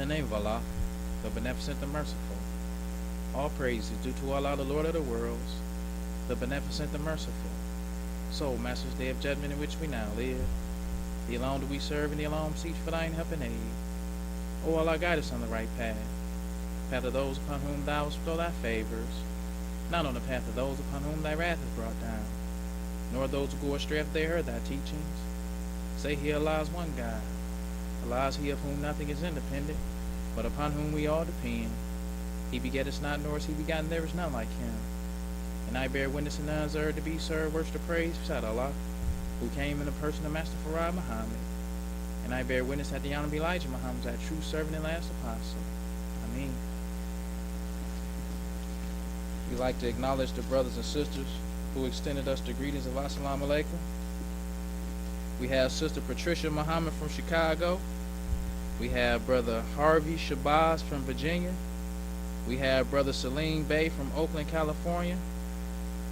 In the name of Allah, the Beneficent, the Merciful. All praise is due to Allah, the Lord of the worlds, the Beneficent, the Merciful. So, Master's Day of Judgment in which we now live, the alone do we serve, and the alone seek for thine help and aid. O Allah, guide us on the right path of those upon whom thou hast bestowed thy favors, not on the path of those upon whom thy wrath is brought down, nor those who go astray if they heard thy teachings. Say he, Allah is one God. Allah is he of whom nothing is independent, but upon whom we all depend. He begetteth not, nor is he begotten, there is none like him. And I bear witness and none is to be served, worship, praise beside Allah, who came in the person of Master Farad Muhammad. And I bear witness that the Honorable Elijah Muhammad is our true servant and last apostle. Ameen. We'd like to acknowledge the brothers and sisters who extended us the greetings of Assalamu Alaikum. We have Sister Patricia Muhammad from Chicago. We have Brother Harvey Shabazz from Virginia. We have Brother Salim Bey from Oakland, California.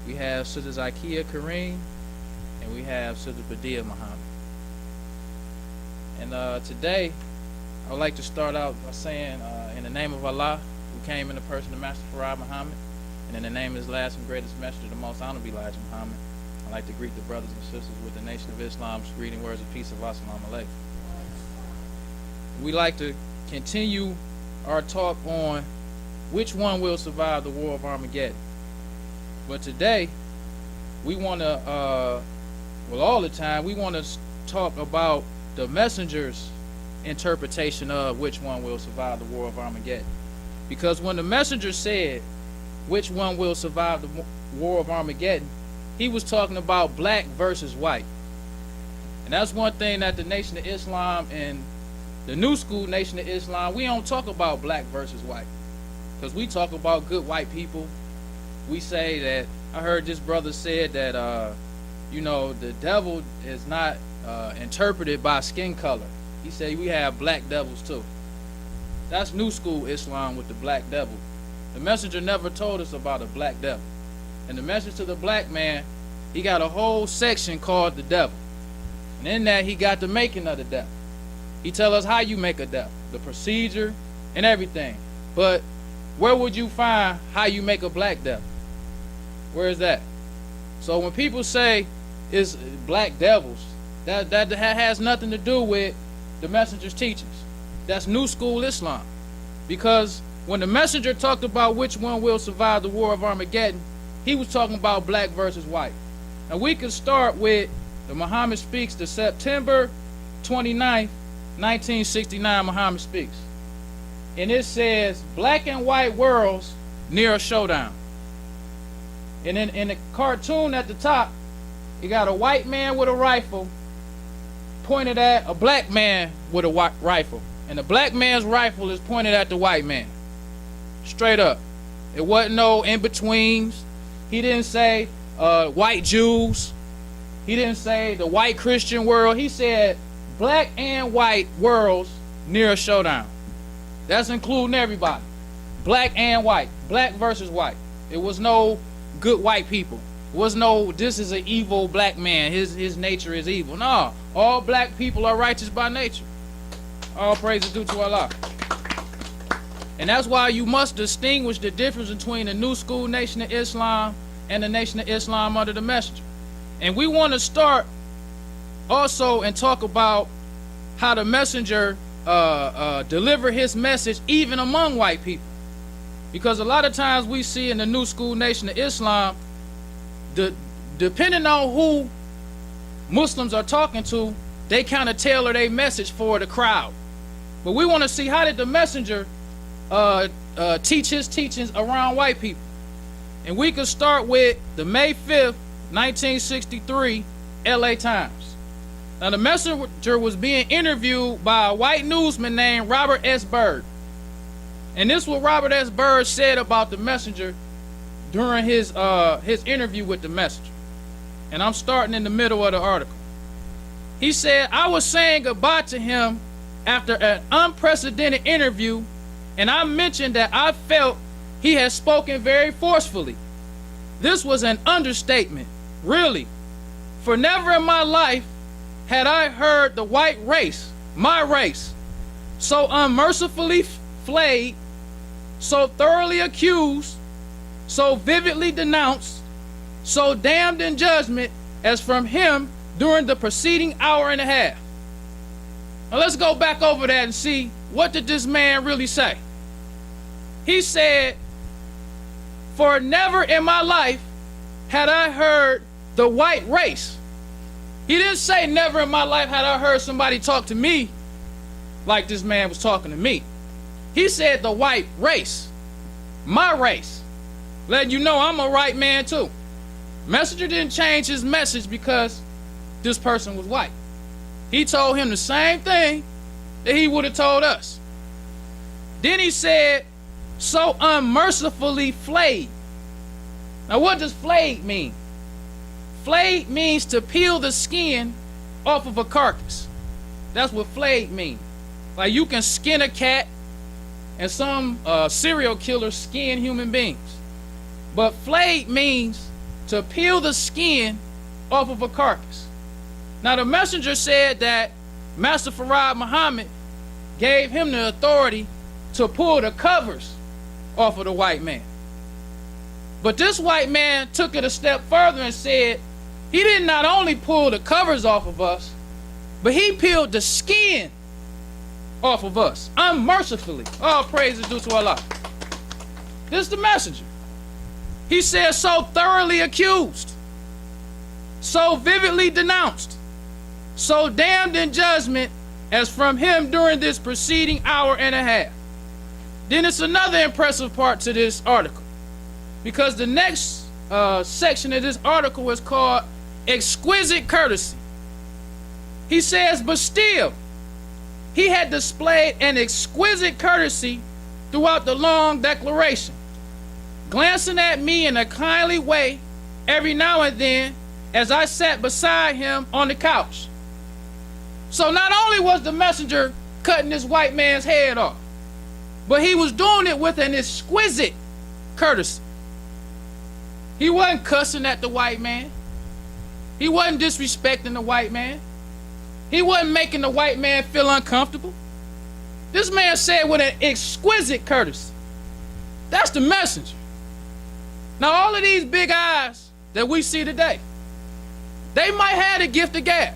We have Sister Zakia Karim. And we have Sister Badia Muhammad. And today, I would like to start out by saying, in the name of Allah, who came in the person of Master Farad Muhammad, and in the name of his last and greatest messenger, the most honorable Elijah Muhammad, I'd like to greet the brothers and sisters with the Nation of Islam's greeting words of peace of Assalamu Alaikum. We'd like to continue our talk on which one will survive the War of Armageddon. But today, we want to, all the time, we want to talk about the messenger's interpretation of which one will survive the War of Armageddon. Because when the messenger said which one will survive the War of Armageddon, he was talking about black versus white. And that's one thing that the Nation of Islam and the new school Nation of Islam, we don't talk about black versus white. Because we talk about good white people. We say that, I heard this brother said that, the devil is not interpreted by skin color. He said we have black devils too. That's new school Islam with the black devil. The messenger never told us about a black devil. And the message to the black man, he got a whole section called the devil. And in that, he got the making of the devil. He tell us how you make a devil, the procedure and everything. But where would you find how you make a black devil? Where is that? So when people say it's black devils, that has nothing to do with the messenger's teachings. That's new school Islam. Because when the messenger talked about which one will survive the War of Armageddon, he was talking about black versus white. And we can start with the Muhammad Speaks, the September 29th, 1969 Muhammad Speaks. And it says, black and white worlds near a showdown. And then in the cartoon at the top, you got a white man with a rifle pointed at a black man with a rifle. And the black man's rifle is pointed at the white man. Straight up. It wasn't no in-betweens. He didn't say white Jews. He didn't say the white Christian world. He said black and white worlds near a showdown. That's including everybody. Black and white. Black versus white. It was no good white people. It was no, this is an evil black man. His nature is evil. No. All black people are righteous by nature. All praise is due to Allah. And that's why you must distinguish the difference between the new school Nation of Islam and the Nation of Islam under the messenger. And we want to start also and talk about how the messenger delivered his message even among white people. Because a lot of times we see in the new school Nation of Islam, depending on who Muslims are talking to, they kind of tailor their message for the crowd. But we want to see, how did the messenger teach his teachings around white people? And we could start with the May 5th, 1963 LA Times. Now the messenger was being interviewed by a white newsman named Robert S. Byrd. And this is what Robert S. Byrd said about the messenger during his interview with the messenger. And I'm starting in the middle of the article. He said, I was saying goodbye to him after an unprecedented interview, and I mentioned that I felt he had spoken very forcefully. This was an understatement, really. For never in my life had I heard the white race, my race, so unmercifully flayed, so thoroughly accused, so vividly denounced, so damned in judgment as from him during the preceding hour and a half. Now let's go back over that and see, what did this man really say? He said, for never in my life had I heard the white race. He didn't say never in my life had I heard somebody talk to me like this man was talking to me. He said the white race, my race, letting you know I'm a right man too. Messenger didn't change his message because this person was white. He told him the same thing that he would have told us. Then he said, so unmercifully flayed. Now what does flayed mean? Flayed means to peel the skin off of a carcass. That's what flayed means. Like you can skin a cat, and some serial killers skin human beings. But flayed means to peel the skin off of a carcass. Now the messenger said that Master Farad Muhammad gave him the authority to pull the covers off of the white man. But this white man took it a step further and said he did not only pull the covers off of us, but he peeled the skin off of us unmercifully. All praise is due to Allah. This is the messenger. He said, so thoroughly accused, so vividly denounced, so damned in judgment as from him during this preceding hour and a half. Then it's another impressive part to this article, because the next section of this article is called exquisite courtesy. He says, but still, he had displayed an exquisite courtesy throughout the long declaration, glancing at me in a kindly way every now and then as I sat beside him on the couch. So not only was the messenger cutting this white man's head off, but he was doing it with an exquisite courtesy. He wasn't cussing at the white man. He wasn't disrespecting the white man. He wasn't making the white man feel uncomfortable. This man said with an exquisite courtesy. That's the messenger. Now all of these big eyes that we see today, they might have the gift of gab.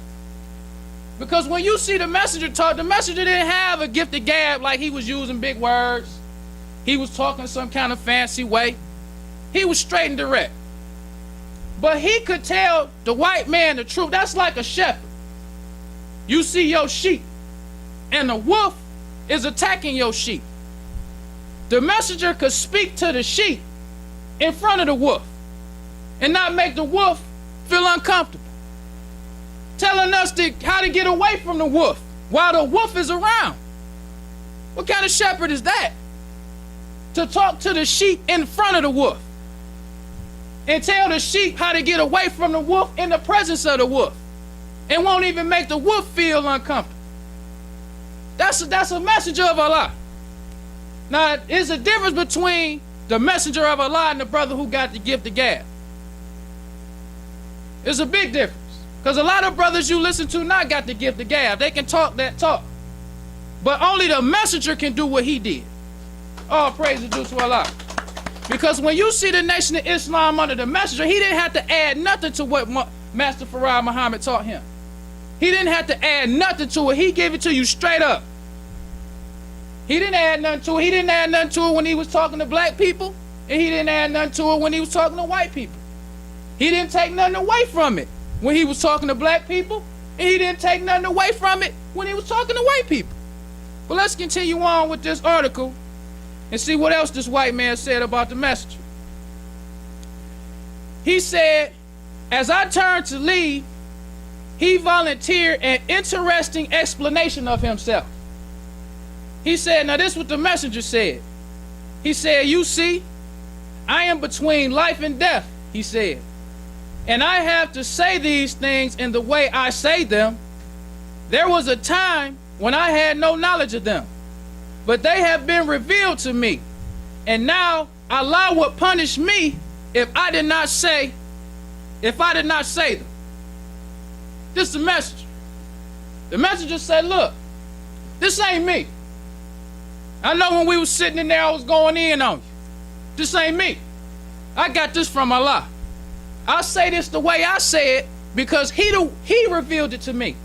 Because when you see the messenger talk, the messenger didn't have a gift of gab like he was using big words. He was talking some kind of fancy way. He was straight and direct. But he could tell the white man the truth. That's like a shepherd. You see your sheep, and the wolf is attacking your sheep. The messenger could speak to the sheep in front of the wolf and not make the wolf feel uncomfortable, telling us how to get away from the wolf while the wolf is around. What kind of shepherd is that? To talk to the sheep in front of the wolf and tell the sheep how to get away from the wolf in the presence of the wolf, and won't even make the wolf feel uncomfortable. That's a messenger of Allah. Now, there's a difference between the messenger of Allah and the brother who got the gift of gab. There's a big difference. Because a lot of brothers you listen to not got the gift of gab. They can talk that talk. But only the messenger can do what he did. All praise is due to Allah. Because when you see the Nation of Islam under the messenger, he didn't have to add nothing to what Master Farad Muhammad taught him. He didn't have to add nothing to it. He gave it to you straight up. He didn't add nothing to it. He didn't add nothing to it when he was talking to black people, and he didn't add nothing to it when he was talking to white people. He didn't take nothing away from it when he was talking to black people, and he didn't take nothing away from it when he was talking to white people. But let's continue on with this article and see what else this white man said about the messenger. He said, as I turned to leave, he volunteered an interesting explanation of himself. He said, now this is what the messenger said. He said, you see, I am between life and death, he said. And I have to say these things in the way I say them. There was a time when I had no knowledge of them, but they have been revealed to me. And now Allah would punish me if I did not say them. This is the messenger. The messenger said, look, this ain't me. I know when we was sitting in there, I was going in on you. This ain't me. I got this from Allah. I say this the way I say it because he revealed it to me.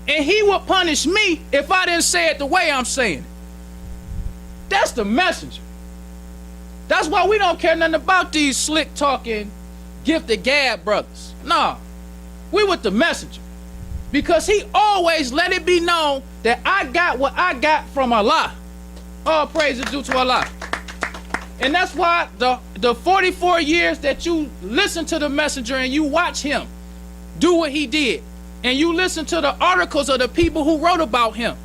And he will punish me if I didn't say it the way I'm saying it. That's the messenger. That's why we don't care nothing about these slick talking, gifted gab brothers. Nah, we with the messenger. Because he always let it be known that I got what I got from Allah. All praise is due to Allah. And that's why the 44 years that you listen to the messenger and you watch him do what he did, and you listen to the articles of the people who wrote about him,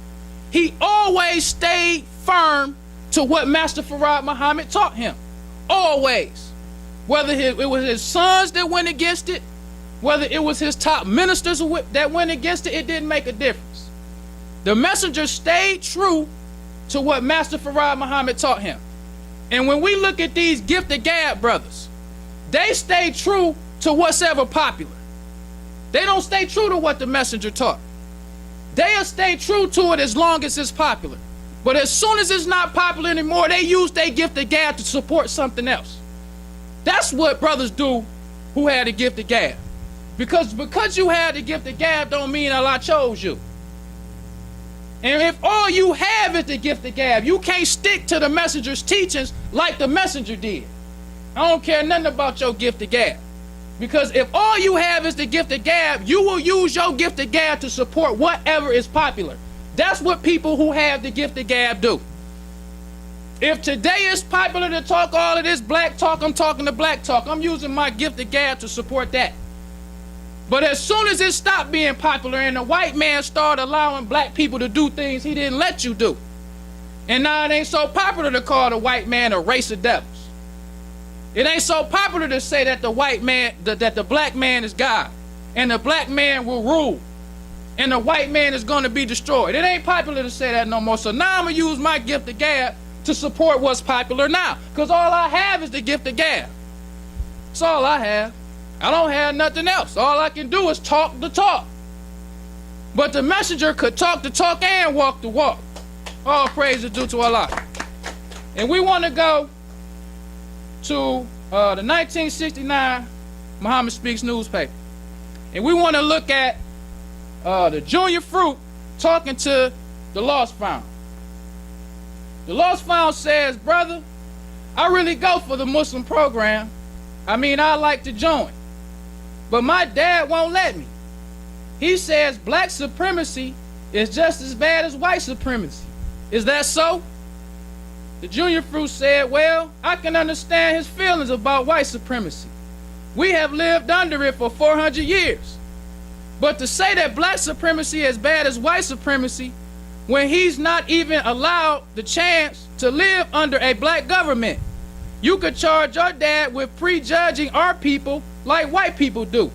he always stayed firm to what Master Farad Muhammad taught him. Always. Whether it was his sons that went against it, whether it was his top ministers that went against it, it didn't make a difference. The messenger stayed true to what Master Farad Muhammad taught him. And when we look at these gifted gab brothers, they stay true to what's ever popular. They don't stay true to what the messenger taught. They'll stay true to it as long as it's popular. But as soon as it's not popular anymore, they use their gifted gab to support something else. That's what brothers do who had a gifted gab. Because you had the gifted gab don't mean Allah chose you. And if all you have is the gifted gab, you can't stick to the messenger's teachings like the messenger did. I don't care nothing about your gifted gab. Because if all you have is the gifted gab, you will use your gifted gab to support whatever is popular. That's what people who have the gifted gab do. If today is popular to talk all of this black talk, I'm talking the black talk. I'm using my gifted gab to support that. But as soon as it stopped being popular and the white man started allowing black people to do things he didn't let you do, and now it ain't so popular to call the white man a race of devils. It ain't so popular to say that the white man, that the black man is God, and the black man will rule, and the white man is going to be destroyed. It ain't popular to say that no more. So now I'm going to use my gifted gab to support what's popular now, because all I have is the gifted gab. That's all I have. I don't have nothing else. All I can do is talk the talk. But the messenger could talk the talk and walk the walk. All praise is due to Allah. And we want to go to the 1969 Muhammad Speaks newspaper. And we want to look at the Junior Fruit talking to the Lost Found. The Lost Found says, brother, I really go for the Muslim program. I mean, I like to join. But my dad won't let me. He says black supremacy is just as bad as white supremacy. Is that so? The Junior Fruit said, well, I can understand his feelings about white supremacy. We have lived under it for 400 years. But to say that black supremacy is as bad as white supremacy when he's not even allowed the chance to live under a black government, you could charge your dad with prejudging our people like white people do.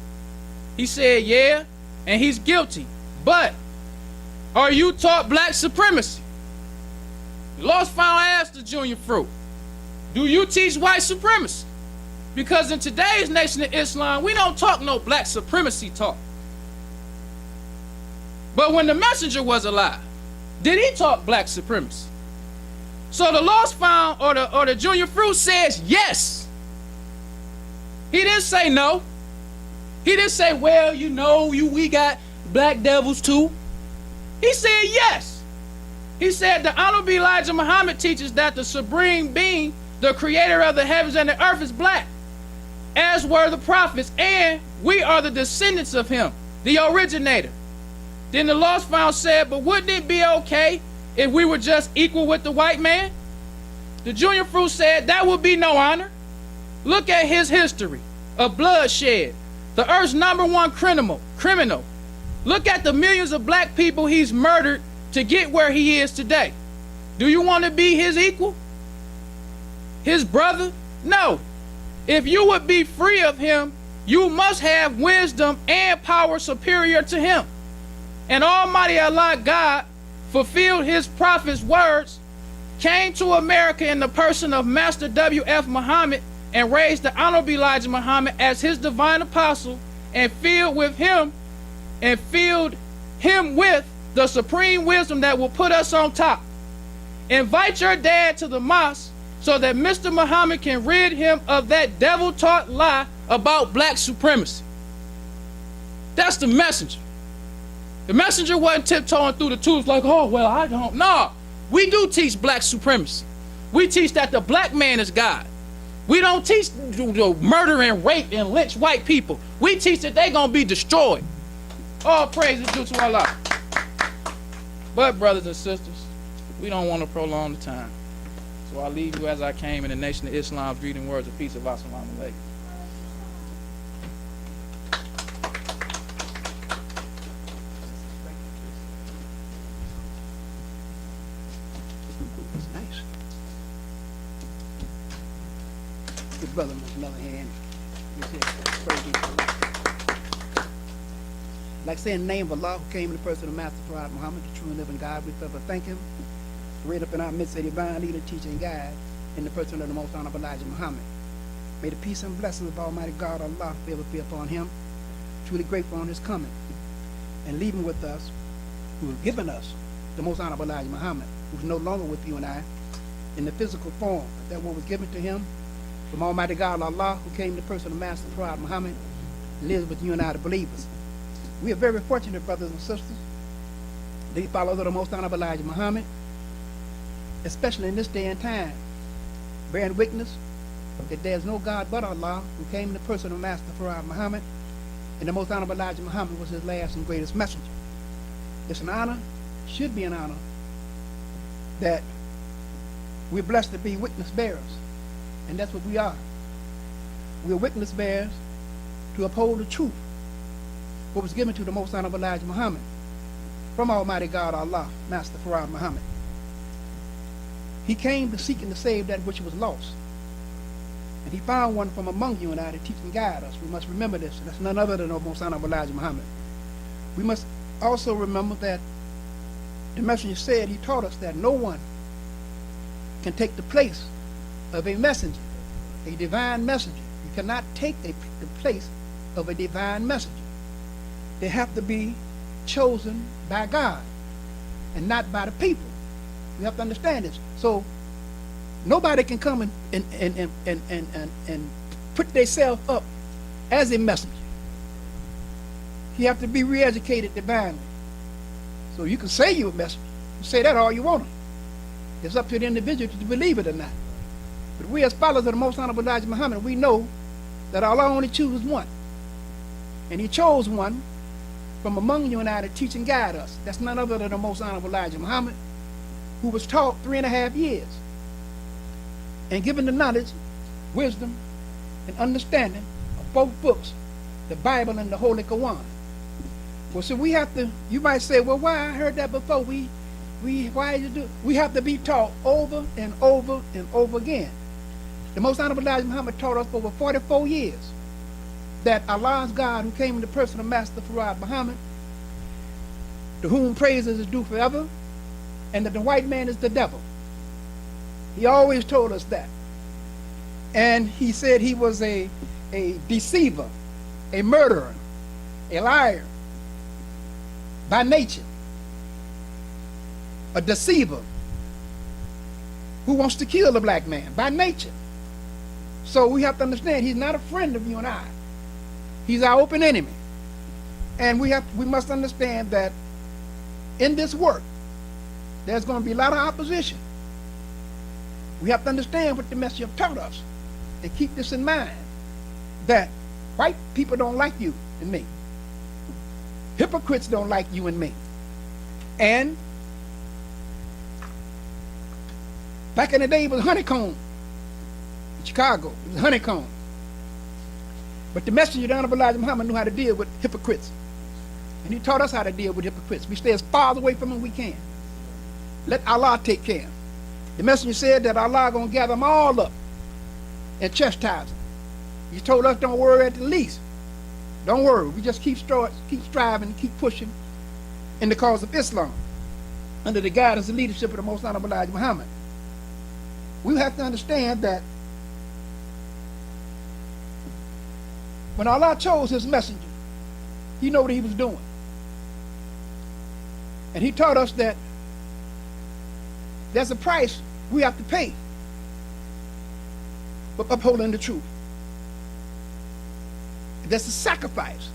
He said, yeah, and he's guilty. But are you taught black supremacy? The Lost Found asked the Junior Fruit, do you teach white supremacy? Because in today's Nation of Islam, we don't talk no black supremacy talk. But when the messenger was alive, did he talk black supremacy? So the Lost Found or the Junior Fruit says yes. He didn't say no. He didn't say, well, you know, we got black devils too. He said yes. He said the Honorable Elijah Muhammad teaches that the supreme being, the creator of the heavens and the earth, is black, as were the prophets, and we are the descendants of him, the originator. Then the Lost Found said, but wouldn't it be okay if we were just equal with the white man? The Junior Fruit said that would be no honor. Look at his history of bloodshed, the earth's #1 criminal. Look at the millions of black people he's murdered to get where he is today. Do you want to be his equal? His brother? No. If you would be free of him, you must have wisdom and power superior to him. And Almighty Allah God fulfilled his prophet's words, came to America in the person of Master W.F. Muhammad, and raised the Honorable Elijah Muhammad as his divine apostle, and filled him with the supreme wisdom that will put us on top. Invite your dad to the mosque so that Mr. Muhammad can rid him of that devil-taught lie about black supremacy. That's the messenger. The messenger wasn't tiptoeing through the tubes like, oh, well, I don't. No, we do teach black supremacy. We teach that the black man is God. We don't teach murder and rape and lynch white people. We teach that they're going to be destroyed. All praise is due to Allah. But, brothers and sisters, we don't want to prolong the time. So I leave you as I came in the Nation of Islam's greeting words of peace of Assalamu alaikum. Good brother, another hand. Like saying the name of Allah who came in the person of Master Prophet Muhammad, the true and living God, we forever thank him. Read up in our midst a divine leader, teacher, and guide in the person of the most honorable Elijah Muhammad. May the peace and blessings of Almighty God Allah ever be upon him. Truly grateful on his coming and leaving with us, who has given us the most honorable Elijah Muhammad, who's no longer with you and I in the physical form, but that one was given to him from Almighty God Allah, who came in the person of Master Prophet Muhammad, lives with you and I, the believers. We are very fortunate, brothers and sisters, the followers of the most honorable Elijah Muhammad, especially in this day and time, bearing witness that there is no God but Allah, who came in the person of Master Prophet Muhammad, and the most honorable Elijah Muhammad was his last and greatest messenger. It's an honor, should be an honor, that we're blessed to be witness bearers. And that's what we are. We're witness bearers to uphold the truth, what was given to the most honorable Elijah Muhammad from Almighty God Allah, Master Prophet Muhammad. He came to seek and to save that which was lost. And he found one from among you and I to teach and guide us. We must remember this. That's none other than the most honorable Elijah Muhammad. We must also remember that the messenger said, he taught us that no one can take the place of a messenger, a divine messenger. You cannot take the place of a divine messenger. They have to be chosen by God and not by the people. You have to understand this. So nobody can come and put themselves up as a messenger. You have to be re-educated divinely. So you can say you're a messenger. You say that all you want to. It's up to the individual to believe it or not. But we as followers of the most honorable Elijah Muhammad, we know that Allah only chooses one. And he chose one from among you and I to teach and guide us. That's none other than the most honorable Elijah Muhammad, who was taught 3.5 years and given the knowledge, wisdom, and understanding of both books, the Bible and the Holy Quran. Well, so we have to, you might say, well, why? I heard that before. Why you do? We have to be taught over and over and over again. The most honorable Elijah Muhammad taught us for over 44 years that Allah's God, who came in the person of Master Prophet Muhammad, to whom praises is due forever, and that the white man is the devil. He always told us that. And he said he was a deceiver, a murderer, a liar by nature, a deceiver who wants to kill the black man by nature. So we have to understand he's not a friend of you and I. He's our open enemy. And we must understand that in this work, there's going to be a lot of opposition. We have to understand what the messenger taught us and keep this in mind, that white people don't like you and me. Hypocrites don't like you and me. And back in the day, it was honeycomb. In Chicago, it was honeycomb. But the messenger, the Honorable Elijah Muhammad, knew how to deal with hypocrites. And he taught us how to deal with hypocrites. We stay as far away from them as we can. Let Allah take care. The messenger said that Allah going to gather them all up and chastise them. He told us don't worry at the least. Don't worry. We just keep striving, keep pushing in the cause of Islam under the guidance and leadership of the Most Honorable Elijah Muhammad. We have to understand that when Allah chose his messenger, he knew what he was doing. And he taught us that There's a price we have to pay for upholding the truth. That's a sacrifice.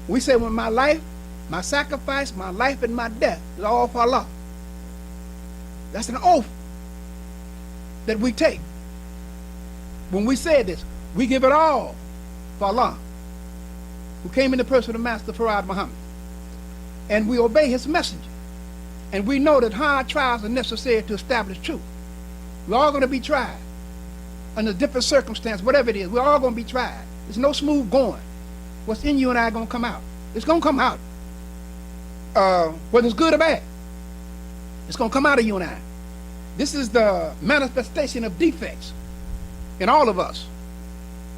We say, well, my life, my sacrifice, my life and my death is all for Allah. That's an oath that we take. When we say this, we give it all for Allah, who came in the person of Master Farad Muhammad. And we obey his messenger. And we know that hard trials are necessary to establish truth. We're all going to be tried under different circumstances, whatever it is. We're all going to be tried. There's no smooth going. What's in you and I going to come out. It's going to come out. Whether it's good or bad, it's going to come out of you and I. This is the manifestation of defects in all of us.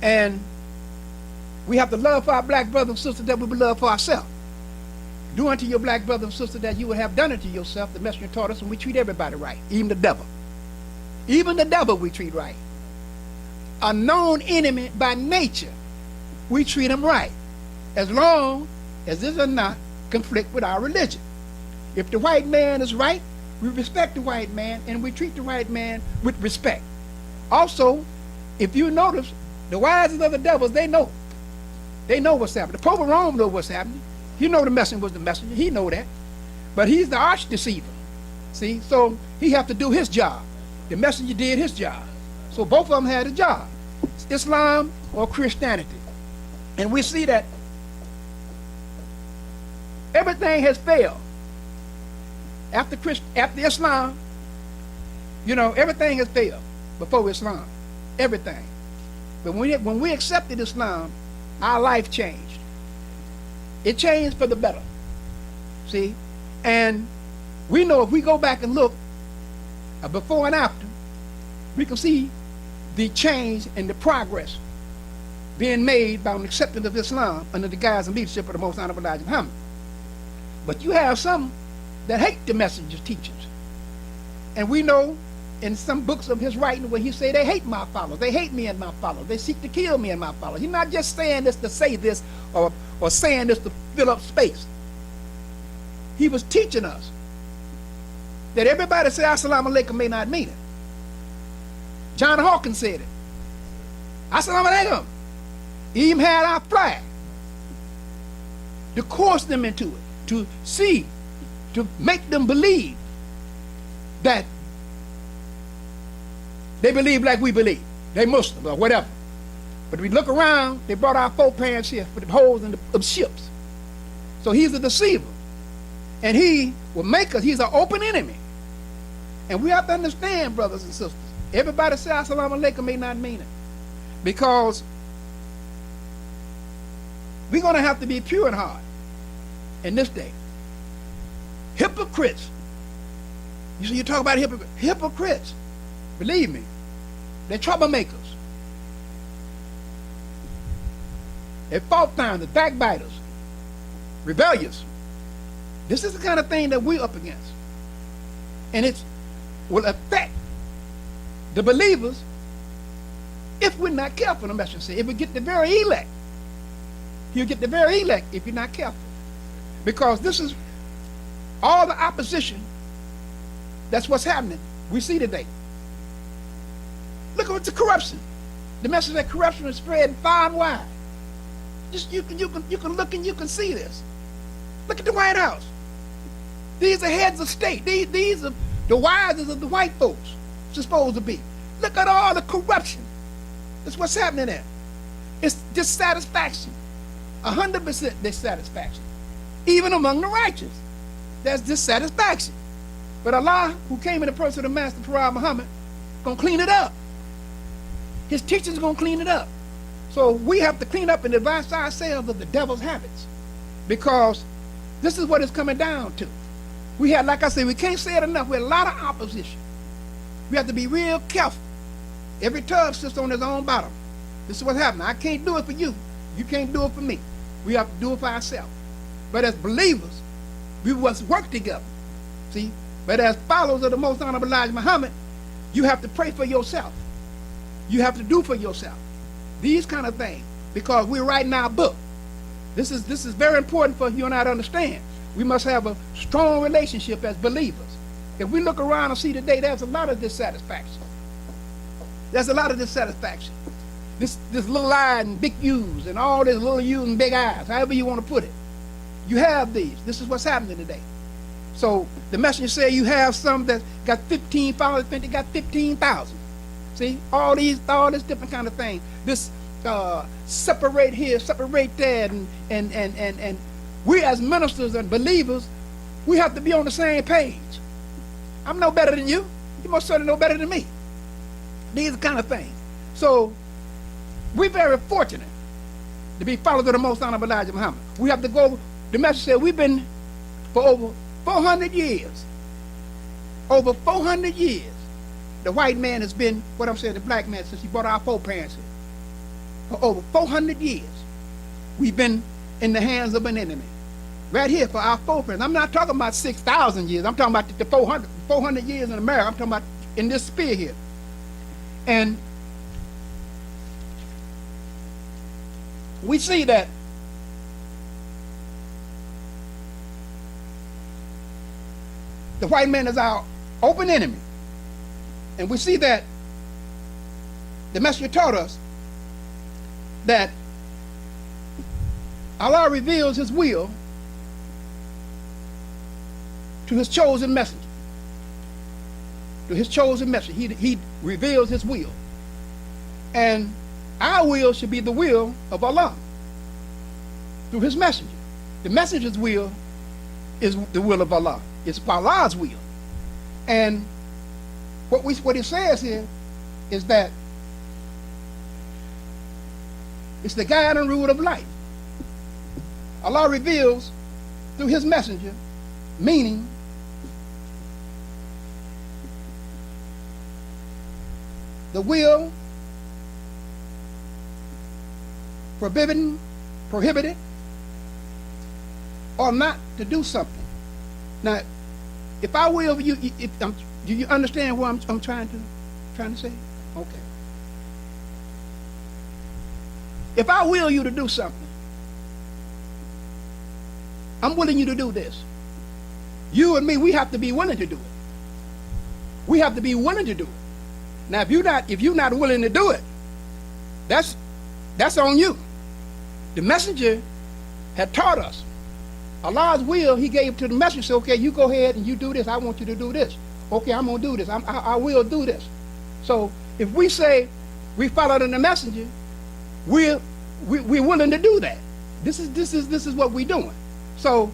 And we have to love for our black brothers and sisters that we would love for ourselves. Do unto your black brother and sister that you would have done unto yourself. The messenger taught us, and we treat everybody right, even the devil. Even the devil we treat right. A known enemy by nature, we treat him right, as long as this does not conflict with our religion. If the white man is right, we respect the white man, and we treat the white man with respect. Also, if you notice, the wisest of the devils, they know. They know what's happening. The Pope of Rome knows what's happening. He know the messenger was the messenger. He know that. But he's the arch deceiver. See? So he have to do his job. The messenger did his job. So both of them had a job. It's Islam or Christianity. And we see that everything has failed. After Islam, you know, everything has failed before Islam. Everything. But when we accepted Islam, our life changed. It changed for the better. See? And we know if we go back and look before and after, we can see the change and the progress being made by an acceptance of Islam under the guise and leadership of the Most Honorable Elijah Muhammad. But you have some that hate the messenger's teachings. And we know in some books of his writing where he say they hate my followers, they hate me and my followers, they seek to kill me and my followers. He's not just saying this to say this or saying this to fill up space. He was teaching us that everybody say Assalamu alaikum may not mean it. John Hawkins said it. Assalamu alaikum. He even had our flag to coerce them into it, to see, to make them believe that they believe like we believe. They Muslims or whatever. But we look around, they brought our foreparents here with the holes in the ships. So he's a deceiver. And he will make us, he's an open enemy. And we have to understand, brothers and sisters, everybody say Assalamu alaikum may not mean it. Because we're going to have to be pure in heart in this day. Hypocrites. You talk about hypocrites. Hypocrites. Believe me, they're troublemakers. They're fault finders, backbiters, rebellious. This is the kind of thing that we're up against. And it will affect the believers if we're not careful, the messenger said. If we get the very elect, you'll get the very elect if you're not careful. Because this is all the opposition. That's what's happening. We see today. Look at the corruption. The message that corruption is spread far and wide. Just you can look and you can see this. Look at the White House. These are heads of state. These are the wisest of the white folks, supposed to be. Look at all the corruption. That's what's happening there. It's dissatisfaction. 100% dissatisfaction. Even among the righteous, there's dissatisfaction. But Allah, who came in the person of Master Farad Muhammad, gonna clean it up. His teachings gonna clean it up. So we have to clean up and advance ourselves of the devil's habits, because this is what it's coming down to. We had, like I said, we can't say it enough. We had a lot of opposition. We have to be real careful. Every tub sits on its own bottom. This is what's happening. I can't do it for you. You can't do it for me. We have to do it for ourselves. But as believers, we must work together. See? But as followers of the Most Honorable Elijah Muhammad, you have to pray for yourself. You have to do for yourself. These kind of things. Because we're writing our book. This is very important for you and I to understand. We must have a strong relationship as believers. If we look around and see today, there's a lot of dissatisfaction. There's a lot of dissatisfaction. This little I and big U's and all this little U's and big I's, however you want to put it. You have these. This is what's happening today. So the messenger said you have some that got 15 followers, think they got 15,000. See, all this different kind of thing. This separate here, separate there, and we as ministers and believers, we have to be on the same page. I'm no better than you. You most certainly no better than me. These are the kind of things. So we're very fortunate to be followers of the most honorable Elijah Muhammad. We have to go. The message said we've been for over 400 years. Over 400 years, the white man has been, what I'm saying, the black man, since he brought our foreparents here. For over 400 years, we've been in the hands of an enemy. Right here for our foreparents. I'm not talking about 6,000 years. I'm talking about the 400 years in America. I'm talking about in this sphere here. And we see that the white man is our open enemy. And we see that the messenger taught us that Allah reveals his will to his chosen messenger. To his chosen messenger. He reveals his will. And our will should be the will of Allah through his messenger. The messenger's will is the will of Allah. It's Allah's will. And what it says here is that it's the guide and rule of life. Allah reveals through his messenger, meaning the will prohibited or not to do something. Now, if I will, do you understand what I'm trying to say? Okay. If I will you to do something, I'm willing you to do this. You and me, we have to be willing to do it. We have to be willing to do it. Now, if you're not willing to do it, that's on you. The messenger had taught us. Allah's will, he gave to the messenger. So, okay, you go ahead and you do this. I want you to do this. Okay, I'm going to do this. I will do this. So, if we say we follow the messenger, we're willing to do that. This is what we're doing. So,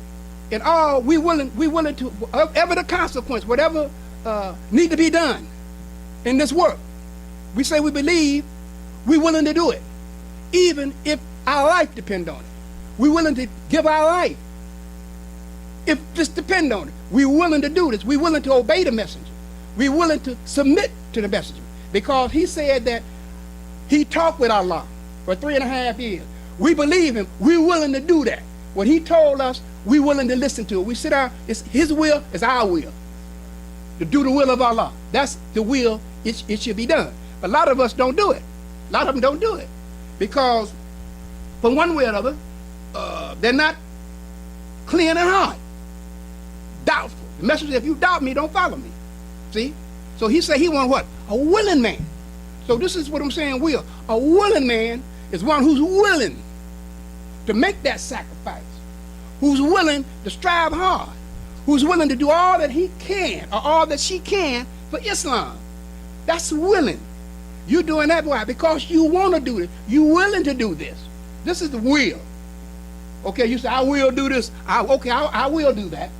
in all, we're willing to, whatever the consequence, whatever need to be done in this work, we say we believe, we're willing to do it, even if our life depends on it. We're willing to give our life if this depends on it. We're willing to do this. We're willing to obey the messenger. We're willing to submit to the messenger, because he said that he talked with Allah for 3.5 years. We believe him. We're willing to do that. What he told us, we're willing to listen to it. We sit down. It's his will, it's our will. To do the will of Allah. That's the will. It should be done. But a lot of us don't do it. A lot of them don't do it because, for one way or another, they're not clear in heart. Doubtful. The message is, if you doubt me, don't follow me. See? So he said he wants what? A willing man. So this is what I'm saying, will. A willing man is one who's willing to make that sacrifice, who's willing to strive hard, who's willing to do all that he can or all that she can for Islam. That's willing. You're doing that, why? Because you want to do it. You're willing to do this. This is the will. Okay, you say, I will do this. I will do that.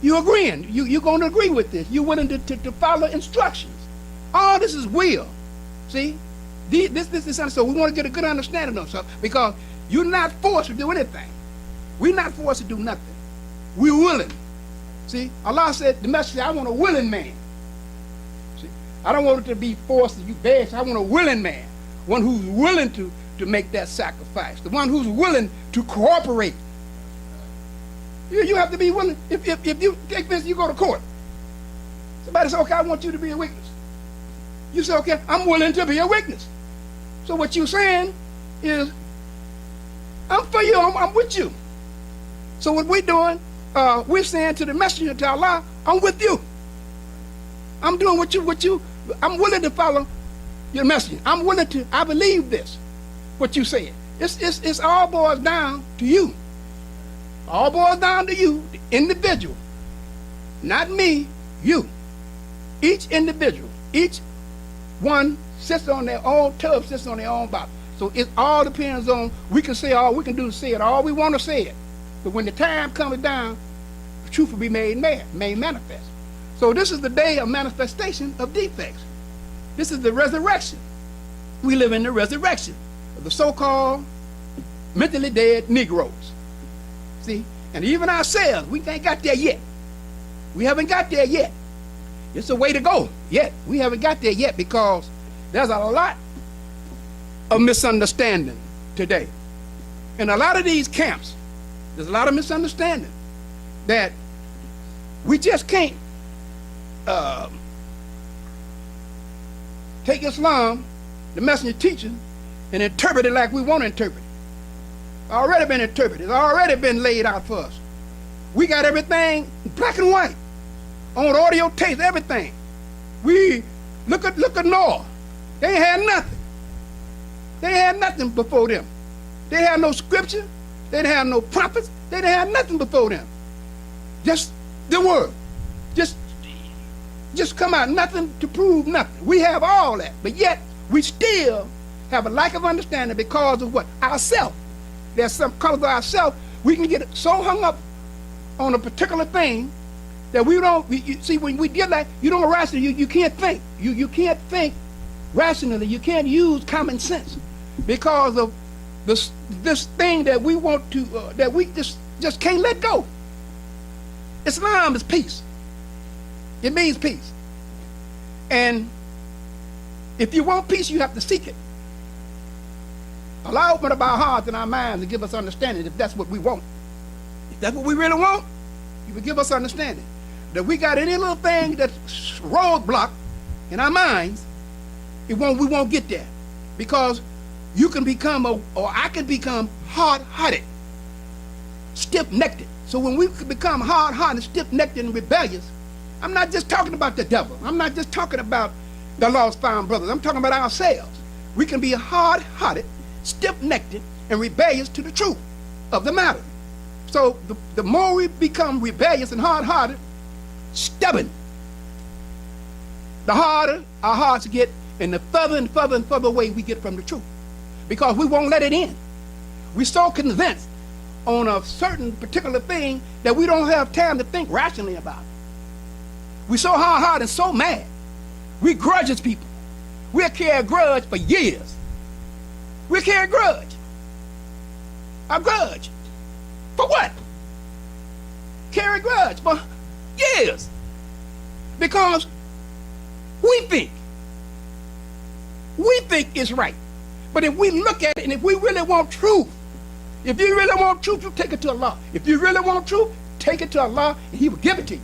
You're agreeing. You're going to agree with this. You're willing to follow instructions. All this is will. See? This is something. So we want to get a good understanding of something, because you're not forced to do anything. We're not forced to do nothing. We're willing. See? Allah said, the message said, I want a willing man. See? I don't want it to be forced to you beg. I want a willing man. One who's willing to make that sacrifice. The one who's willing to cooperate. You have to be willing. If you take this, you go to court. Somebody says, okay, I want you to be a witness. You say, okay, I'm willing to be a witness. So what you're saying is, I'm for you, I'm with you. So what we're doing, we're saying to the messenger, to Allah, I'm with you. I'm doing what you, I'm willing to follow your messenger. I'm willing to, I believe this, what you said. It's all boils down to you. All boils down to you, the individual. Not me, you. Each individual, each one sits on their own tub, sits on their own bottom. So it all depends on, we can say all we can do is say it, all we want to say it. But when the time comes down, the truth will be made manifest. So this is the day of manifestation of defects. This is the resurrection. We live in the resurrection of the so-called mentally dead Negroes. See? And even ourselves, we ain't got there yet. We haven't got there yet. It's a way to go yet. We haven't got there yet because there's a lot of misunderstanding today. In a lot of these camps, there's a lot of misunderstanding that we just can't take Islam, the messenger teaching, and interpret it like we want to interpret it. It's already been interpreted. It's already been laid out for us. We got everything black and white, on audio tapes, everything. We look at Noah. They ain't had nothing. They ain't had nothing before them. They had no scripture. They didn't have no prophets. They didn't have nothing before them. Just the word. Just come out, nothing to prove nothing. We have all that, but yet we still have a lack of understanding because of what? Ourself. There's some color of ourself. We can get so hung up on a particular thing that we don't, see, when we get like, you don't rationally, you can't think. You can't think rationally. You can't use common sense because of this thing that we want to, that we just can't let go. Islam is peace. It means peace. And if you want peace, you have to seek it. Allah open up our hearts and our minds and give us understanding if that's what we want. If that's what we really want, He will give us understanding. That we got any little thing that's roadblock in our minds, we won't get there. Because you can become, or I can become hard-hearted, stiff-necked. So when we become hard-hearted, stiff-necked, and rebellious, I'm not just talking about the devil. I'm not just talking about the lost found brothers. I'm talking about ourselves. We can be hard-hearted, stiff-necked, and rebellious to the truth of the matter. So the more we become rebellious and hard-hearted, stubborn, the harder our hearts get, and the further and further and further away we get from the truth. Because we won't let it in. We're so convinced on a certain particular thing that we don't have time to think rationally about it. We're so hard-hearted and so mad. We grudges people. We'll carry a grudge for years. We'll carry a grudge. A grudge. For what? Carry a grudge for years. Because we think it's right. But if we look at it and if we really want truth, if you really want truth, you take it to Allah. If you really want truth, take it to Allah and He will give it to you.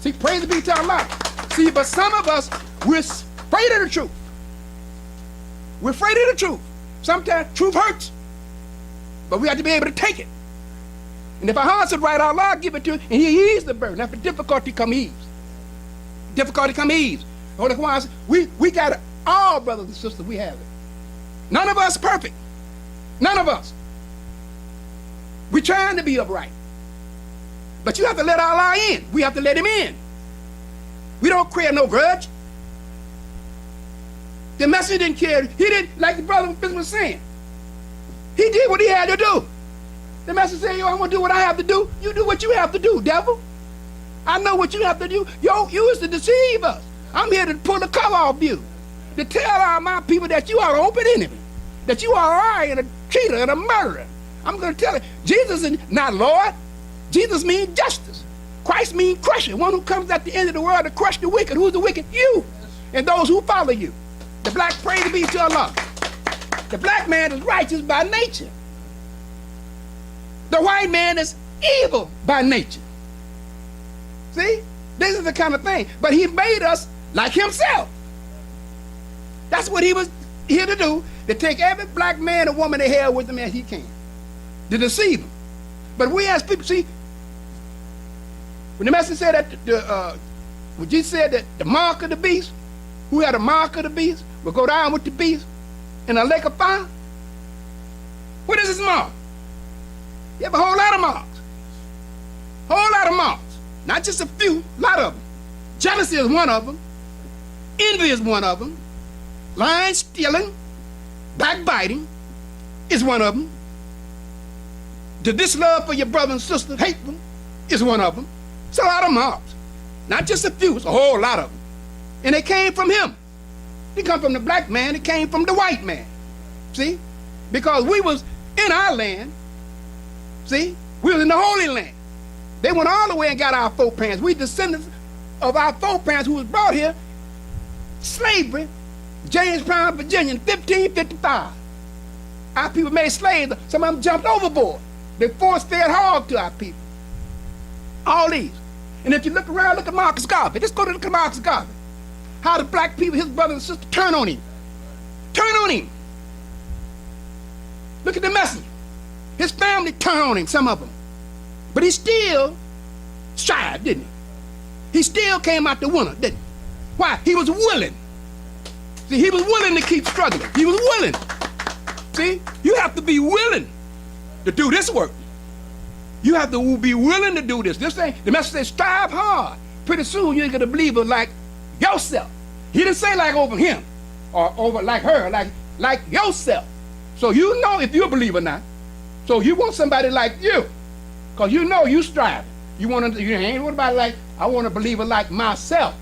See, praise be to Allah. See, but some of us, we're afraid of the truth. We're afraid of the truth. Sometimes truth hurts, but we have to be able to take it. And if our hearts are right, Allah give it to you, and He ease the burden. After difficulty come ease. Difficulty come ease. Holy Quran says, we got it. All brothers and sisters, we have it. None of us perfect. None of us. We're trying to be upright. But you have to let Allah in. We have to let Him in. We don't create no grudge. The messenger didn't care. He didn't, like the brother was saying. He did what he had to do. The messenger said, yo, I'm going to do what I have to do. You do what you have to do, devil. I know what you have to do. Yo, you is to deceive us. I'm here to pull the cover off you. To tell all my people that you are an open enemy. That you are a liar and a cheater and a murderer. I'm going to tell you, Jesus is not Lord. Jesus means justice. Christ means crusher. One who comes at the end of the world to crush the wicked. Who's the wicked? You. And those who follow you. The black, praise be to Allah. The black man is righteous by nature. The white man is evil by nature. See? This is the kind of thing. But He made us like Himself. That's what He was here to do, to take every black man and woman to hell with Him as He can. To deceive them. But we as people, see, when the message said that when Jesus said that the mark of the beast, who had a mark of the beast, will go down with the beast in a lake of fire. What is his mark? You have a whole lot of marks. Whole lot of marks. Not just a few, a lot of them. Jealousy is one of them. Envy is one of them. Lying, stealing, backbiting is one of them. The dislove for your brother and sister, hate them, is one of them. It's a lot of marks. Not just a few, it's a whole lot of them. And they came from him. They come from the black man, it came from the white man. See? Because we was in our land. See? We was in the Holy Land. They went all the way and got our foreparents. We descendants of our foreparents who was brought here, slavery, Jamestown, Virginia, in 1555. Our people made slaves. Some of them jumped overboard. They force-fed hog to our people. All these. And if you look around, look at Marcus Garvey. Let's go to look at Marcus Garvey. How the black people, his brothers and sisters, turn on him. Turn on him. Look at the messenger. His family turned on him, some of them. But he still strived, didn't he? He still came out the winner, didn't he? Why? He was willing. See, he was willing to keep struggling. He was willing. See, you have to be willing to do this work. You have to be willing to do this. This thing, the message says, strive hard. Pretty soon you ain't gonna believe it like yourself. He didn't say like over him or over like her, like yourself. So you know if you a believer or not. So you want somebody like you, because you know you striving. You ain't what about like, I want a believer like myself.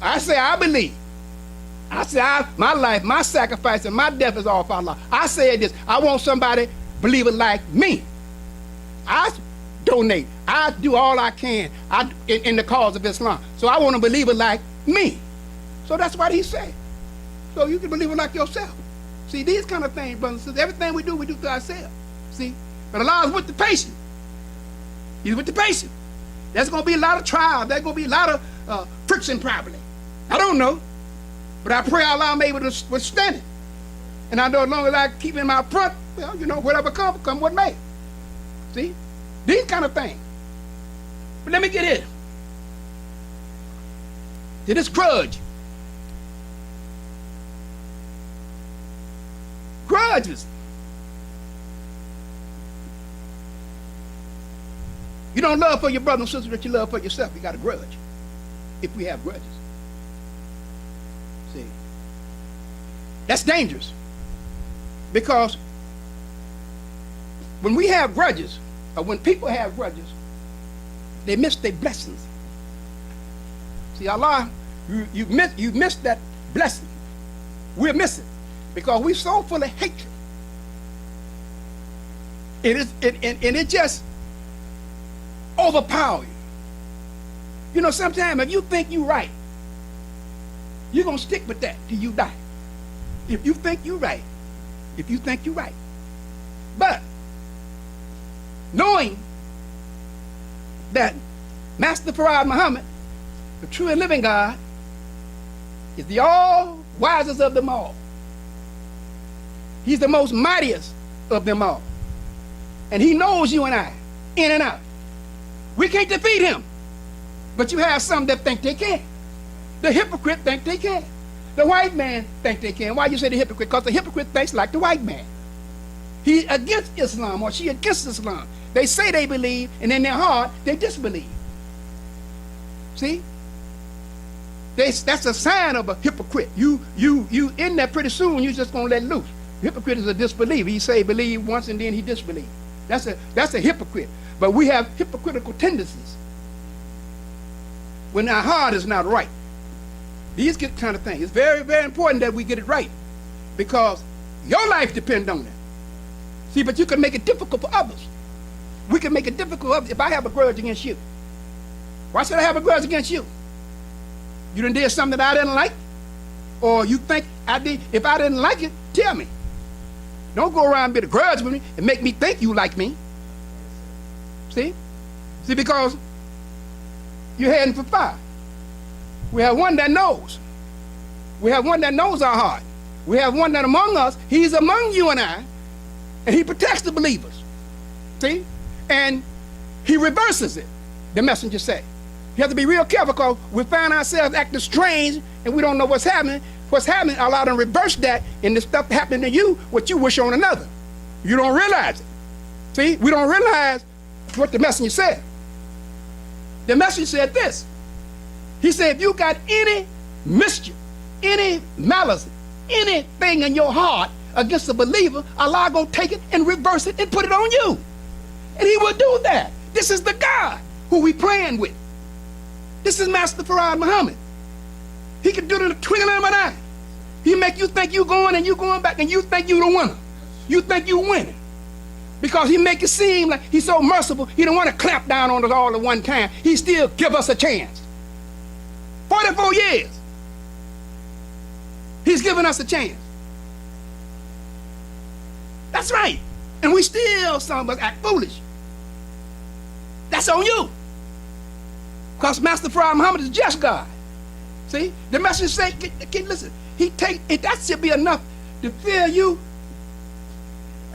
I say I believe. I say my life, my sacrifice, and my death is all for Allah. I say this, I want somebody believer like me. I donate. I do all I can in the cause of Islam. So I want a believer like me. So that's what he said. So you can believe it like yourself. See, these kind of things, brothers and sisters, everything we do to ourselves. See? But Allah is with the patient. He's with the patient. There's going to be a lot of trials. There's going to be a lot of friction probably. I don't know. But I pray Allah I'm able to withstand it. And I know as long as I keep in my front, well, you know, whatever come what may. See? These kind of things. But let me get in to this grudge. Grudges. You don't love for your brother and sister that you love for yourself. You got a grudge. If we have grudges. See? That's dangerous. Because when we have grudges, or when people have grudges, they miss their blessings. See, Allah, you missed that blessing. We're missing because we're so full of hatred. And it just overpowers you. You know, sometimes if you think you're right, you're going to stick with that till you die. If you think you're right. If you think you're right. But knowing that Master Farad Muhammad, the true and living God, is the all-wisest of them all. He's the most mightiest of them all. And he knows you and I, in and out. We can't defeat him. But you have some that think they can. The hypocrite think they can. The white man think they can. Why you say the hypocrite? Because the hypocrite thinks like the white man. He against Islam or she against Islam. They say they believe, and in their heart, they disbelieve. See? That's a sign of a hypocrite. You in there pretty soon, you just gonna let loose. Hypocrite is a disbeliever. He say believe once and then he disbelieve. That's a hypocrite. But we have hypocritical tendencies when our heart is not right. These kind of things. It's very, very important that we get it right because your life depends on it. See, but you can make it difficult for others. We can make it difficult for others. If I have a grudge against you, why should I have a grudge against you? You done did something that I didn't like? Or you think I did? If I didn't like it, tell me. Don't go around and be a grudge with me and make me think you like me. See? See, because you're heading for fire. We have one that knows. We have one that knows our heart. We have one that among us, he's among you and I, and he protects the believers. See? And he reverses it, the messenger said. You have to be real careful because we find ourselves acting strange and we don't know what's happening. What's happening, allow them to reverse that, and the stuff happening to you, what you wish on another. You don't realize it. See? We don't realize what the messenger said. The messenger said this. He said, if you got any mischief, any malice, anything in your heart against a believer, Allah gonna take it and reverse it and put it on you. And he will do that. This is the God who we praying with. This is Master Farad Muhammad. He can do it in the twinkling of an eye. He make you think you going and you going back and you think you the winner. You think you winning. Because he make it seem like he's so merciful, he don't want to clamp down on us all at one time. He still give us a chance. 44 years. He's given us a chance. That's right. And we still, some of us, act foolish. That's on you. Because Master Farad Muhammad is just God. See? The messenger say, listen, he take, if that should be enough to fear you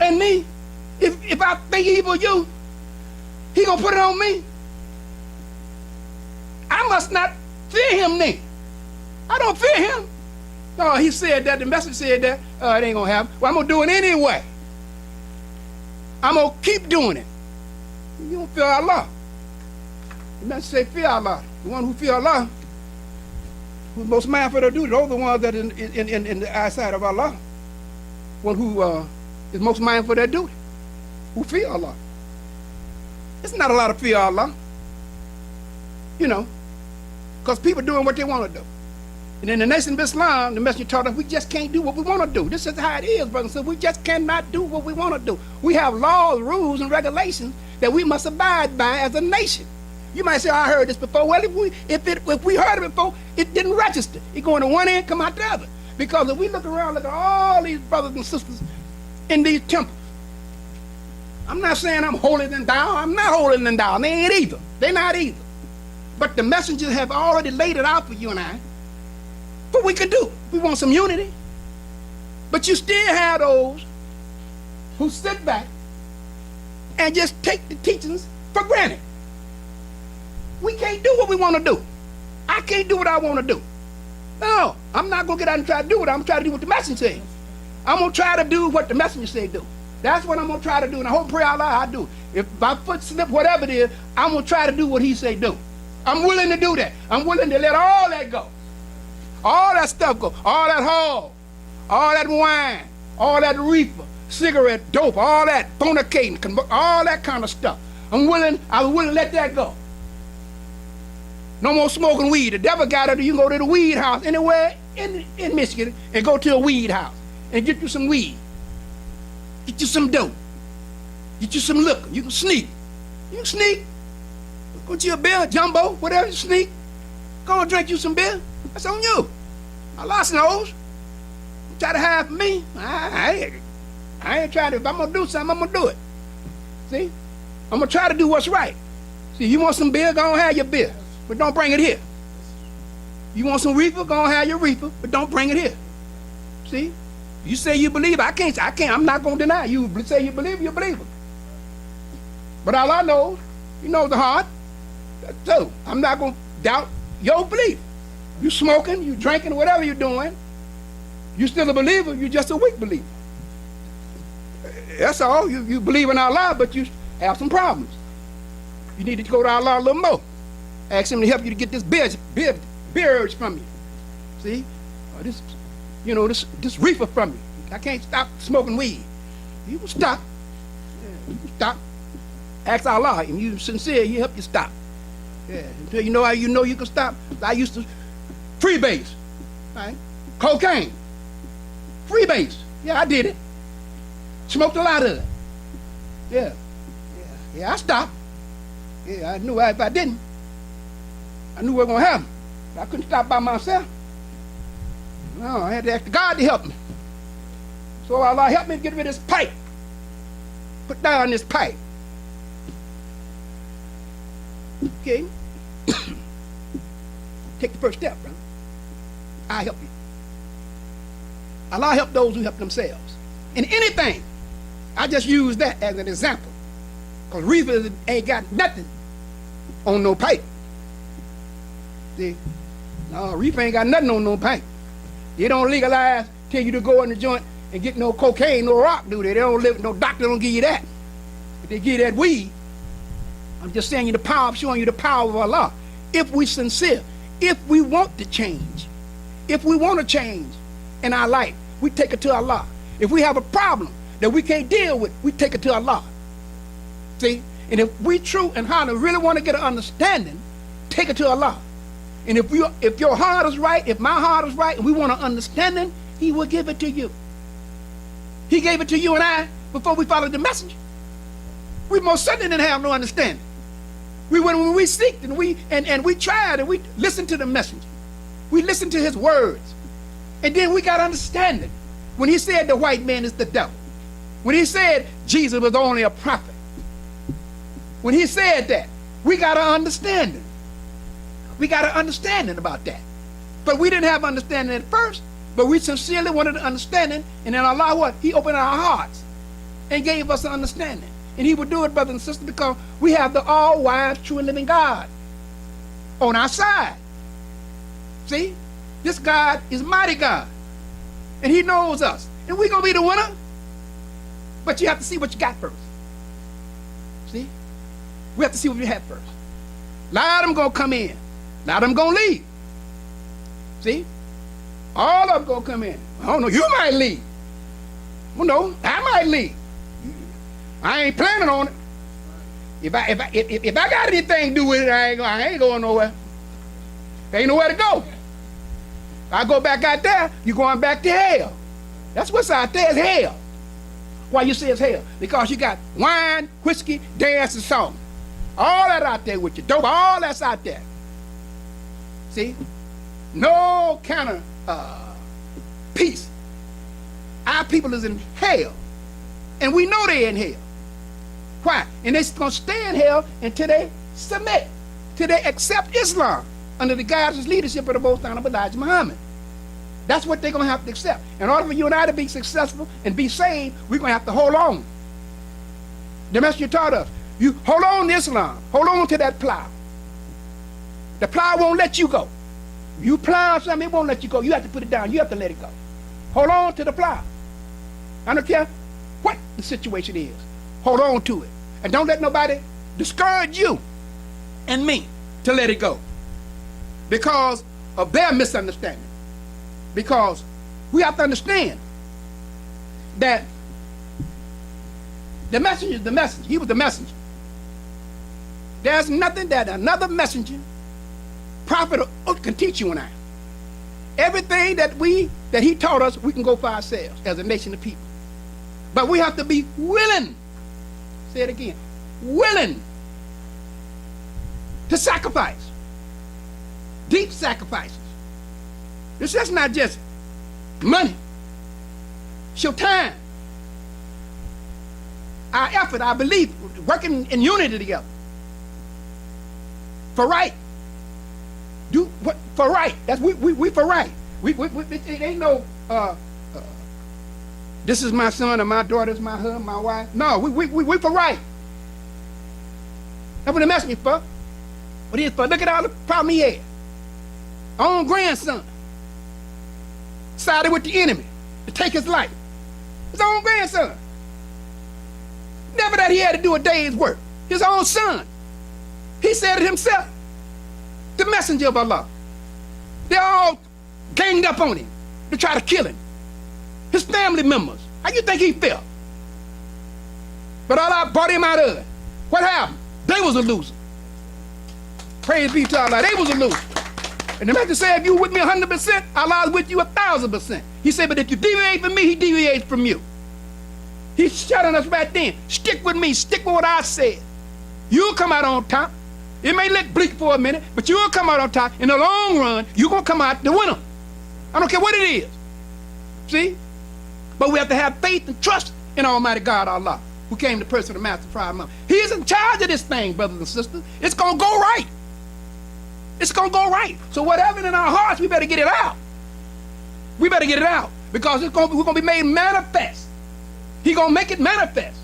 and me. If I think evil of you, he gonna put it on me. I must not fear him then. I don't fear him. No, he said that, the messenger said that, it ain't gonna happen. Well, I'm gonna do it anyway. I'm gonna keep doing it. You don't fear Allah. The messenger say fear Allah. The one who fear Allah, who's most mindful of their duty, those are the ones that in the eyesight of Allah. One who is most mindful of their duty. Who fear Allah. It's not a lot of fear of Allah. You know, because people doing what they want to do. And in the nation of Islam, the messenger taught us we just can't do what we want to do. This is how it is, brothers and sisters. We just cannot do what we want to do. We have laws, rules, and regulations that we must abide by as a nation. You might say, I heard this before. Well, if we heard it before, it didn't register. It going to one end, come out the other. Because if we look around, look at all these brothers and sisters in these temples. I'm not saying I'm holier than thou. I'm not holier than thou. They ain't either. They're not either. But the messengers have already laid it out for you and I. What we could do. We want some unity. But you still have those who sit back and just take the teachings for granted. We can't do what we want to do. I can't do what I want to do. No, I'm not going to get out and try to do it. I'm trying to do what the messenger said. I'm going to try to do what the messenger said do. That's what I'm going to try to do. And I hope, pray Allah, I do. If my foot slip, whatever it is, I'm going to try to do what he say do. I'm willing to do that. I'm willing to let all that go. All that stuff go. All that hog, all that wine, all that reefer, cigarette, dope, all that fornicating, all that kind of stuff. I was willing to let that go. No more smoking weed. The devil got it. You can go to the weed house anywhere in Michigan and go to a weed house and get you some weed. Get you some dope. Get you some liquor. You can sneak. You can sneak. Go to your beer, jumbo, whatever you sneak. Go and drink you some beer. That's on you. Allah knows. Try to hide from me. I ain't trying to. If I'm going to do something, I'm going to do it. See? I'm going to try to do what's right. See, you want some beer, go and have your beer. But don't bring it here. You want some reefer, go and have your reefer, but don't bring it here. See? You say you believe, I'm not going to deny. You say you believe, you believe it. But Allah knows, He knows the heart. So, I'm not going to doubt your belief. You smoking, you drinking, whatever you're doing, you still a believer, you're just a weak believer. That's all. You believe in Allah, but you have some problems. You need to go to Allah a little more. Ask Him to help you to get this beer urge from you. See? Or this reefer from you. I can't stop smoking weed. You can stop. Yeah, you can stop. Ask Allah, and you sincere, He help you stop. Yeah, until you know how you can stop. I used to freebase, right? Cocaine, freebase. Yeah, I did it. Smoked a lot of it. Yeah, I stopped. Yeah, I knew if I didn't, I knew what was gonna happen. I couldn't stop by myself. No, I had to ask God to help me. So Allah helped me get rid of this pipe. Put down this pipe. Okay? Take the first step, brother. I help you. Allah help those who help themselves. In anything, I just use that as an example. Because reefer ain't got nothing on no pipe. See? No, reefer ain't got nothing on no pipe. They don't legalize, tell you to go in the joint and get no cocaine, no rock, do they? They don't live, no doctor don't give you that. If they give you that weed, I'm just saying you the power, I'm showing you the power of Allah. If we sincere, if we want to change, if we want to change in our life, we take it to Allah. If we have a problem that we can't deal with, we take it to Allah. See? And if we true and heartily really want to get an understanding, take it to Allah. And if your heart is right, if my heart is right, and we want an understanding, He will give it to you. He gave it to you and I before we followed the messenger. We most certainly didn't have no understanding. We went when we seeked and we tried and we listened to the messenger. We listened to his words. And then we got understanding. When he said the white man is the devil. When he said Jesus was only a prophet. When he said that, we got an understanding. We got an understanding about that. But we didn't have understanding at first. But we sincerely wanted an understanding. And then Allah, what? He opened our hearts and gave us an understanding. And He would do it, brothers and sisters, because we have the all-wise, true and living God on our side. See? This God is mighty God. And He knows us. And we're going to be the winner. But you have to see what you got first. See? We have to see what we have first. A lot of them going to come in. A lot of them going to leave. See? All of them going to come in. I don't know. You might leave. Well, no, I might leave. I ain't planning on it. If I got anything to do with it, I ain't going nowhere. There ain't nowhere to go. If I go back out there, you're going back to hell. That's what's out there is hell. Why you say it's hell? Because you got wine, whiskey, dance, and song. All that out there with you. Dope, all that's out there. See? No kind of peace. Our people is in hell. And we know they're in hell. Why? And they're going to stay in hell until they submit, till they accept Islam under the guidance leadership of the Most Honorable Elijah Muhammad. That's what they're going to have to accept. In order for you and I to be successful and be saved, we're going to have to hold on. The messenger taught us, you hold on to Islam, hold on to that plow. The plow won't let you go. You plow something, it won't let you go. You have to put it down, you have to let it go. Hold on to the plow. I don't care what the situation is. Hold on to it. And don't let nobody discourage you and me to let it go. Because of their misunderstanding. Because we have to understand that the messenger is the messenger. He was the messenger. There's nothing that another messenger, prophet, can teach you and I. Everything that he taught us, we can go for ourselves as a nation of people. But we have to be willing, say it again, willing to sacrifice. Deep sacrifices. It's just not just money. It's your time. Our effort, our belief, working in unity together. For right. Do what for right. That's we for right. It ain't no this is my son or my daughter, this is my husband, my wife. No, we for right. That's what the messenger for. What he is for. Look at all the problem he had. Own grandson sided with the enemy to take his life. His own grandson. Never that he had to do a day's work. His own son. He said it himself. The messenger of Allah. They all ganged up on him to try to kill him. His family members. How you think he felt? But Allah brought him out of it. What happened? They was a loser. Praise be to Allah. They was a loser. And the messenger said, if you with me 100%, Allah is with you 1,000%. He said, but if you deviate from me, He deviates from you. He's shouting us right then. Stick with me. Stick with what I said. You'll come out on top. It may look bleak for a minute, but you'll come out on top. In the long run, you're going to come out the winner. I don't care what it is. See? But we have to have faith and trust in Almighty God, Allah, who came to person of Master Pride. He is in charge of this thing, brothers and sisters. It's going to go right. It's going to go right. So whatever in our hearts, we better get it out. We better get it out. Because we're going to be made manifest. He's going to make it manifest.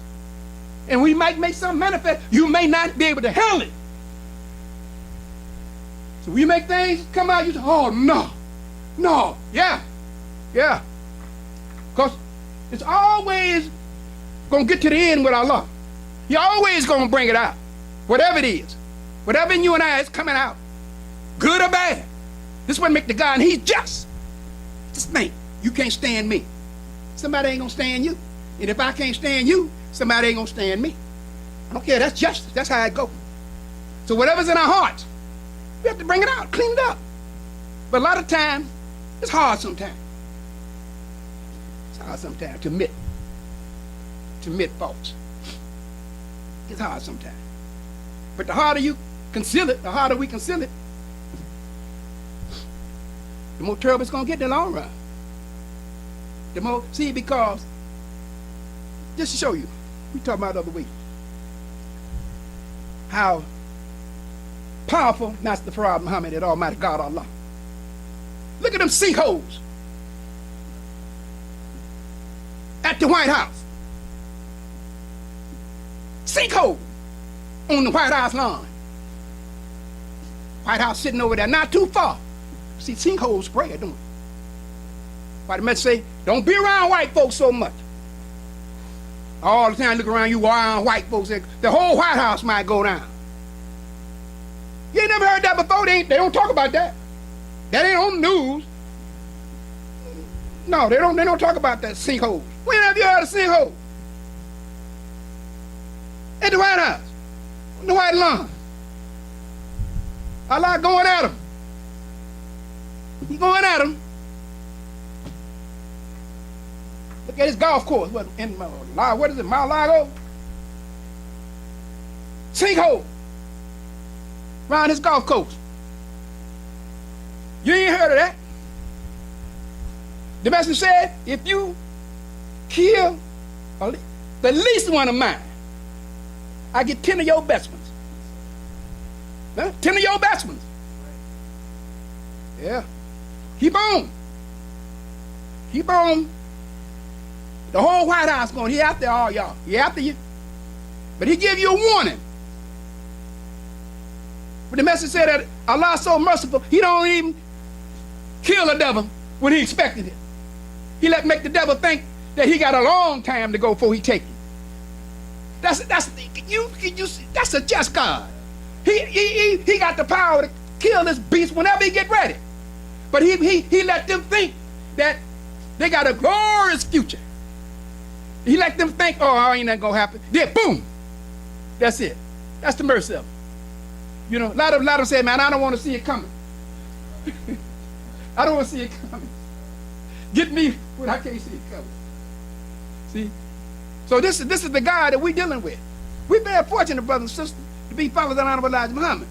And we might make something manifest, you may not be able to handle it. So when you make things come out, you say, oh, no, yeah. Because it's always going to get to the end with Allah. You're always going to bring it out, whatever it is. Whatever in you and I is coming out, good or bad. This is what make the God, and he's just. Just think, you can't stand me. Somebody ain't going to stand you. And if I can't stand you, somebody ain't going to stand me. I don't care, that's justice. That's how it goes. So whatever's in our hearts, we have to bring it out, clean it up. But a lot of times, it's hard sometimes. It's hard sometimes to admit faults. It's hard sometimes. But the harder you conceal it, the harder we conceal it, the more terrible it's going to get in the long run. The more, see, because, just to show you, we talked about the other week, how powerful Master Farad Muhammad and Almighty God Allah. Look at them sinkholes at the White House. Sinkhole on the White House lawn. White House sitting over there, not too far. See, sinkholes spread, don't it? Why the message say, don't be around white folks so much. All the time look around you around white folks, the whole White House might go down. You ain't never heard that before. They don't talk about that. That ain't on the news. No, they don't talk about that sinkhole. When have you heard of sinkhole? At the White House, on the White Lawn. Allah going at him. He going at him. Look at his golf course. What is it, Mar-a-Lago? Sinkhole around his golf course. You ain't heard of that. The messenger said, if you kill the least one of mine, I get 10 of your best ones. Huh? 10 of your best ones. Yeah. Keep on. Keep on. The whole White House going, he after all y'all. He after you. But he give you a warning. But the message said that Allah is so merciful, he don't even kill the devil when he expected it. He make the devil think that he got a long time to go before he take it. That's a just God. He got the power to kill this beast whenever he get ready. But he let them think that they got a glorious future. He let them think, oh, ain't nothing gonna happen. Then boom, that's it. That's the mercy of him. You know, a lot of them say, man, I don't want to see it coming. I don't want to see it coming. Get me when I can't see it coming. See? So this is the God that we're dealing with. We're very fortunate, brothers and sisters, to be followers of the Honorable Elijah Muhammad.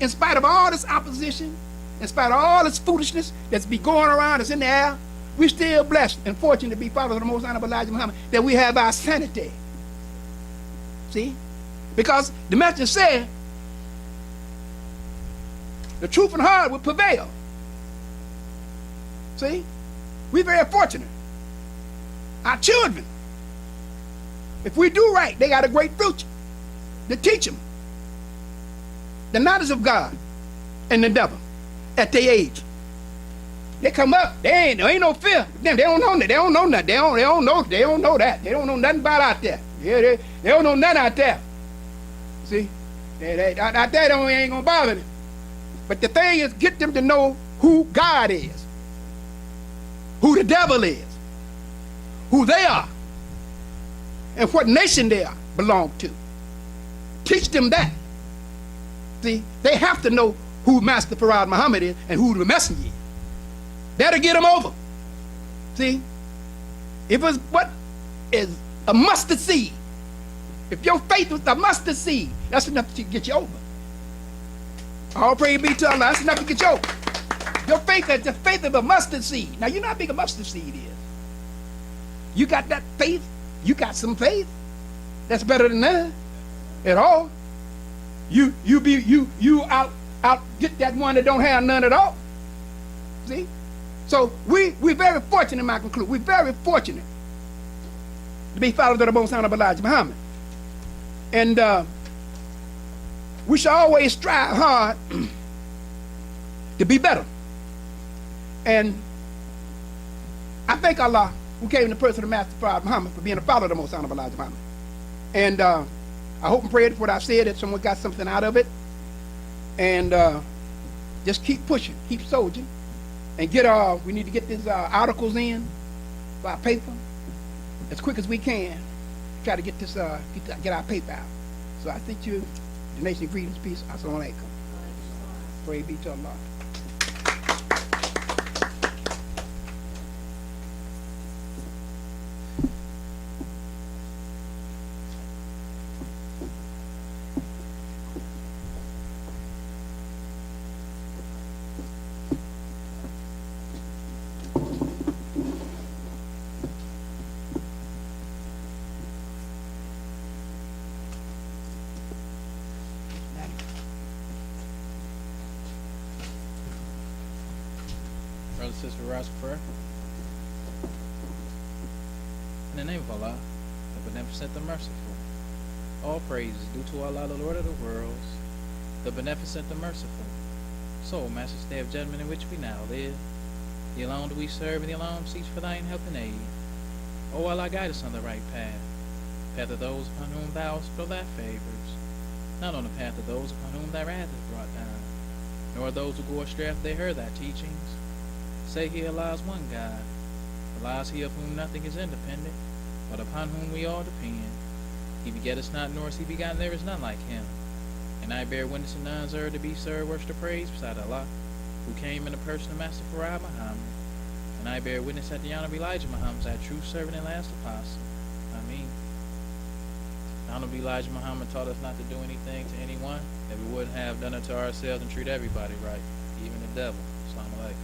In spite of all this opposition, in spite of all this foolishness that's be going around, that's in the air, we're still blessed and fortunate to be followers of the Most Honorable Elijah Muhammad, that we have our sanity. See? Because the message said, the truth and heart will prevail. See? We're very fortunate. Our children, if we do right, they got a great future to teach them the knowledge of God and the devil at their age. They come up, there ain't no fear. They don't know that. They don't know nothing. They don't know that. They don't know nothing about out there. They don't know nothing out there. See? Out there ain't gonna bother them. But the thing is, get them to know who God is, who the devil is, who they are, and what nation they belong to. Teach them that. See, they have to know who Master Farad Muhammad is and who the messenger is. That'll get them over. See, if it's what is a mustard seed, if your faith was a mustard seed, that's enough to get you over. All praise be to Allah. That's enough to get you over. Your faith is the faith of a mustard seed. Now, you know how big a mustard seed is. You got that faith. You got some faith. That's better than none at all. You out get that one that don't have none at all. See? So we're very fortunate, I conclude. We're very fortunate to be followers of the Most Honorable Elijah Muhammad. And we should always strive hard to be better. And I thank Allah, who came in the person of Master Prophet Muhammad, for being a follower of the Most Honorable Elijah Muhammad. And I hope and pray that what I said, that someone got something out of it. And just keep pushing, keep soldiering, and we need to get these articles in for our paper as quick as we can. Try to get this, get our paper out. So I think you, the nation, greetings, peace, assalamu alaikum. Praise be to Allah. Brother, sister, rise for prayer. In the name of Allah, the beneficent, the merciful, all praise is due to Allah, the Lord of the worlds, the beneficent, the merciful. So, Master, stay of judgment in which we now live. The alone do we serve, and the alone seeks for thine help and aid. O Allah, guide us on the right path, path of those upon whom thou bestow thy favors, not on the path of those upon whom thy wrath is brought down, nor those who go astray after they heard thy teachings. Say he, Allah is one God. Allah is he of whom nothing is independent, but upon whom we all depend. He begetteth not, nor is he begotten, there is none like him. And I bear witness and none deserve to be served, worship, or praise beside Allah, who came in the person of Master Prophet Muhammad. And I bear witness that the Honorable Elijah Muhammad is our true servant and last apostle. Ameen. The Honorable Elijah Muhammad taught us not to do anything to anyone that we wouldn't have done it to ourselves, and treat everybody right, even the devil. Assalamu alaikum.